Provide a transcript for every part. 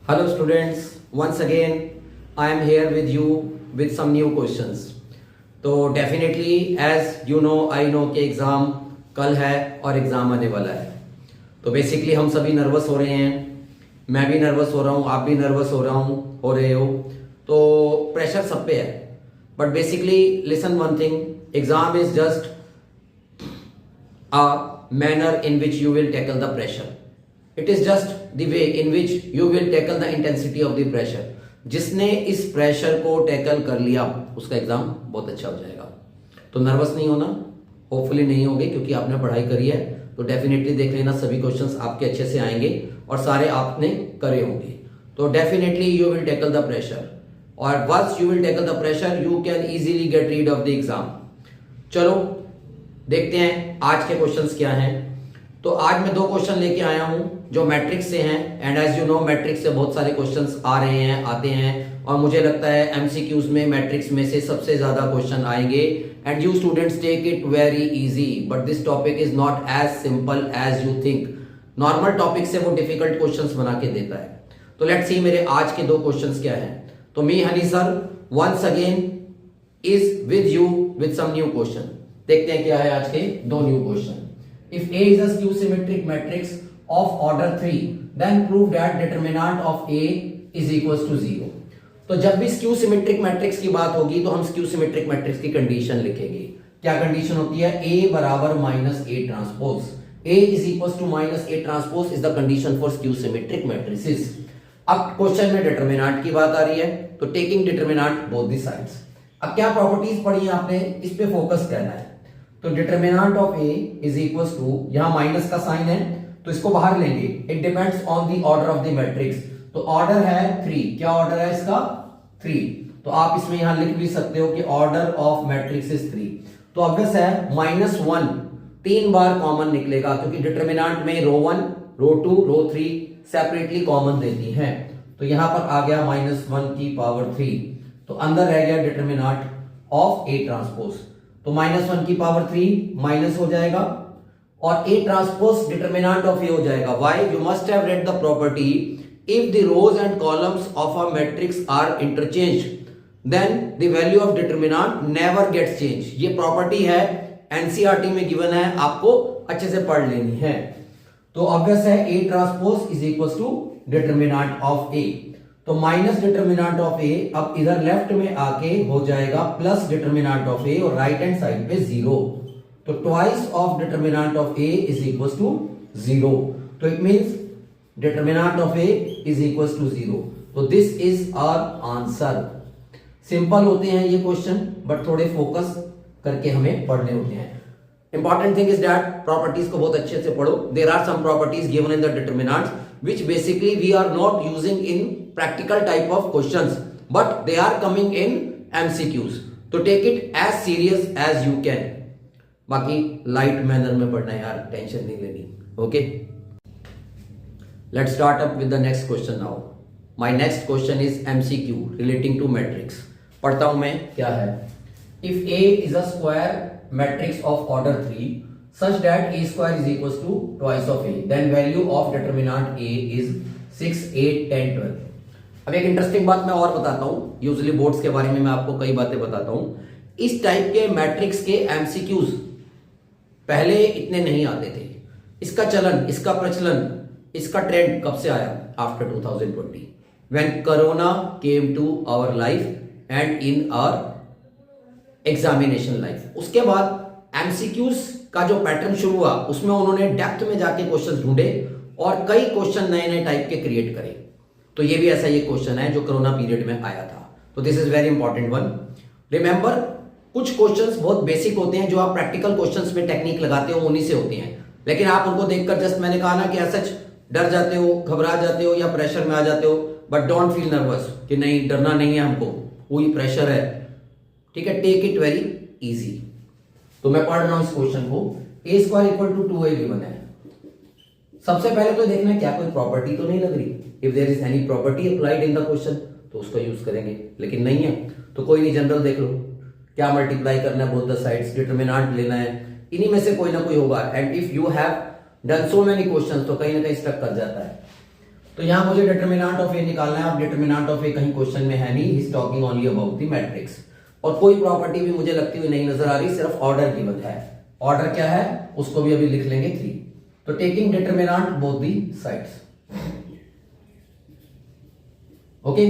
Hello students, once again I am here with you with some new questions. तो definitely as you know I know कि exam कल है और exam आने वाला है. तो बेसिकली हम सभी नर्वस हो रहे हैं, मैं भी नर्वस हो रहा हूँ, आप भी नर्वस हो रहे हो. तो प्रेशर सब पे है. But basically listen one thing, exam is just a manner in which you will tackle the pressure. It is just the way in which you will tackle the intensity of the pressure. जिसने इस pressure को tackle कर लिया उसका exam बहुत अच्छा हो जाएगा. तो नर्वस नहीं होना, होपफुली नहीं होगे क्योंकि आपने पढ़ाई करी है. तो डेफिनेटली देख लेना सभी क्वेश्चंस आपके अच्छे से आएंगे और सारे आपने करे होंगे. तो definitely you will tackle the pressure और once you will tackle the pressure you can easily get rid of the exam. चलो देखते हैं आज के क्वेश्चंस क्या हैं. तो आज मैं 2 क्वेश्चन लेके आया हूं जो मैट्रिक्स से हैं. And as you know matrix से बहुत सारे क्वेश्चंस आ रहे हैं, आते हैं और मुझे लगता है एमसीक्यूज में मैट्रिक्स में से सबसे ज्यादा क्वेश्चन आएंगे. And you students take it very easy, but this topic is not as simple as you think. Normal topic से वो डिफिकल्ट क्वेश्चंस बना के देता है. तो लेट्स सी मेरे आज के 2 क्वेश्चंस क्या हैं. तो मी हनी sir once again is with you with some new question. देखते हैं क्या है आज के 2 new question. If A is a skew symmetric matrix of order 3 then prove that determinant of A is equals to 0. तो जब भी स्क्यू सिमेट्रिक मैट्रिक्स की बात होगी तो हम स्क्यू सिमेट्रिक मैट्रिक्स की कंडीशन लिखेंगे. क्या कंडीशन होती है? A बराबर minus A transpose. A is equals to minus A transpose is the condition for skew symmetric matrices. अब क्वेश्चन में डिटरमिनेंट की बात आ रही है तो taking determinant both the sides. अब क्या प्रॉपर्टीज पढ़ी है आपने, इस पे फोकस करना है. तो determinant of A is equal to, यहां माइनस का साइन है तो इसको बाहर लेंगे. It depends on the order of the matrix. तो ऑर्डर है 3. क्या ऑर्डर है इसका? 3. तो आप इसमें यहां लिख भी सकते हो कि ऑर्डर ऑफ मैट्रिक्स इज 3. तो ऑब्वियस है -1 3 बार कॉमन निकलेगा क्योंकि डिटरमिनेंट में रो 1 रो 2 रो 3 सेपरेटली कॉमन देती है. तो यहां पर आ गया -1 की पावर 3. तो अंदर रह गया डिटरमिनेंट ऑफ ए ट्रांसपोज. तो -1 की पावर 3 माइनस हो जाएगा और A transpose determinant of A हो जाएगा. Why? You must have read the property if the rows and columns of a matrix are interchanged then the value of determinant never gets change. ये property है, NCERT में given है, आपको अच्छे से पढ़ लेनी है. तो ऑब्वियस है A transpose is equal to determinant of A. तो माइनस डिटरमिनेंट ऑफ ए अब इधर लेफ्ट में आके हो जाएगा प्लस डिटरमिनेंट ऑफ ए और राइट हैंड साइड पे 0. तो twice of determinant of A is equal to 0. तो it means determinant of A is equal to 0. तो this is our answer. Simple होते हैं ये क्वेश्चन बट थोड़े फोकस करके हमें पढ़ने होते हैं. Important thing is that properties को बहुत अच्छे से पढ़ो. There are some properties given in the determinants which basically we are not using in practical type of questions but they are coming in MCQs. तो take it as serious as you can. बाकी light manner में पढ़ना है यार, tension नहीं लेनी. Okay? Let's start up with the next question now. My next question is MCQ relating to matrix. पढ़ता हूं मैं क्या है. If A is a square matrix of order 3 such that A square is equals to twice of A, then value of determinant A is 6, 8, 10, 12. अब एक interesting बात मैं और बताता हूं. यूजुअली बोर्ड्स के बारे में मैं आपको कई बातें बताता हूं. इस टाइप के मैट्रिक्स के एमसीक्यूज पहले इतने नहीं आते थे. इसका चलन, इसका प्रचलन, इसका ट्रेंड कब से आया? After 2020 when corona came to our life and in our examination life. उसके बाद एमसीक्यूज का जो पैटर्न शुरू हुआ उसमें उन्होंने डेप्थ में जाके क्वेश्चंस ढूंढे और कई क्वेश्चन नए नए टाइप के क्रिएट करे. तो ये भी ऐसा ये क्वेश्चन है जो कोरोना पीरियड में आया था. तो this is very important one. Remember कुछ क्वेश्चंस बहुत बेसिक होते हैं जो आप प्रैक्टिकल क्वेश्चंस में टेक्निक लगाते हो उन्हीं से होते हैं. लेकिन आप उनको देखकर जस्ट मैंने कहा ना कि ऐसा डर जाते हो, घबरा जाते हो या प्रेशर में आ जाते हो. बट डोंट फील नर्वस कि नहीं, डरना नहीं है हमको, कोई प्रेशर है. ठीक है, टेक इट वेरी इजी. तो मैं पढ़ रहा हूं इस क्वेश्चन को. A square equal to 2A given है. सबसे पहले तो देखना है क्या कोई प्रॉपर्टी तो नहीं लग रही. If there is any property applied in the question तो उसका यूज करेंगे, लेकिन नहीं है तो कोई नहीं, जनरल देख लो. क्या मल्टीप्लाई करना है बोथ द साइड्स, डिटरमिनेंट लेना है, इन्हीं में से कोई ना कोई होगा. And if you have done so many questions तो कहीं ना कहीं स्टक कर जाता है. तो यहां मुझे डिटरमिनेंट ऑफ ए निकालना है। अब डिटरमिनेंट ऑफ ए कहीं क्वेश्चन में है नहीं, he is talking only about the matrix. और कोई प्रॉपर्टी भी मुझे लगती हुई नहीं नजर आ रही, सिर्फ ऑर्डर गिवन है। ऑर्डर क्या है उसको भी अभी लिख लेंगे 3। तो taking determinant both the sides. Okay,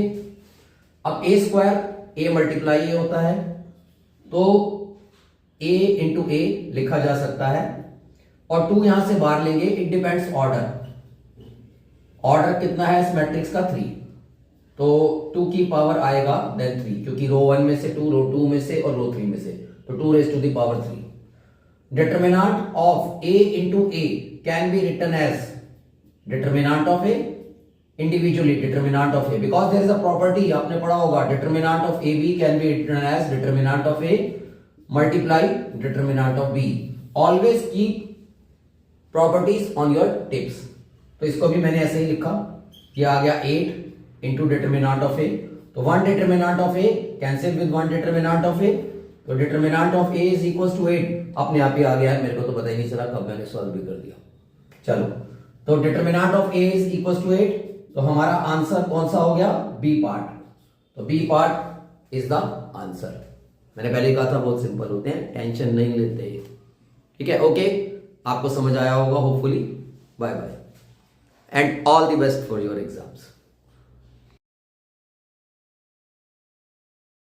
अब ए स्क्वायर ए मल्टीप्लाई ए होता है, तो a इंटू ए लिखा जा सकता है, और 2 यहां से बाहर लेंगे। इट डिपेंड्स ऑर्डर, ऑर्डर कितना है इस मैट्रिक्स का 3, तो 2 की पावर आएगा देन 3, क्योंकि रो 1 में से 2, रो 2 में से और रो 3 में से, तो 2 raise to the power 3। Determinant of a into A can be written as determinant of A individually determinant of A, because there is a property, आपने पढ़ा होगा, determinant of A B can be written as determinant of A multiply determinant of B. Always keep properties on your tips. तो इसको भी मैंने ऐसे ही लिखा, ये आ गया 8 इंटू डिटरमिनेंट ऑफ ए, तो 1 determinant of A cancel with 1 determinant of A, तो determinant of A is equal to 8 अपने आप ही आ गया है, मेरे को तो पता ही नहीं चला कब मैंने सॉल्व भी कर दिया। चलो, तो determinant of A is equal to 8, तो हमारा आंसर कौन सा हो गया, बी पार्ट। तो B part is the answer. मैंने पहले ही कहा था बहुत सिंपल होते हैं, टेंशन नहीं लेते। ठीक है, ओके, आपको समझ आया होगा hopefully. Bye bye and all the best for your exams.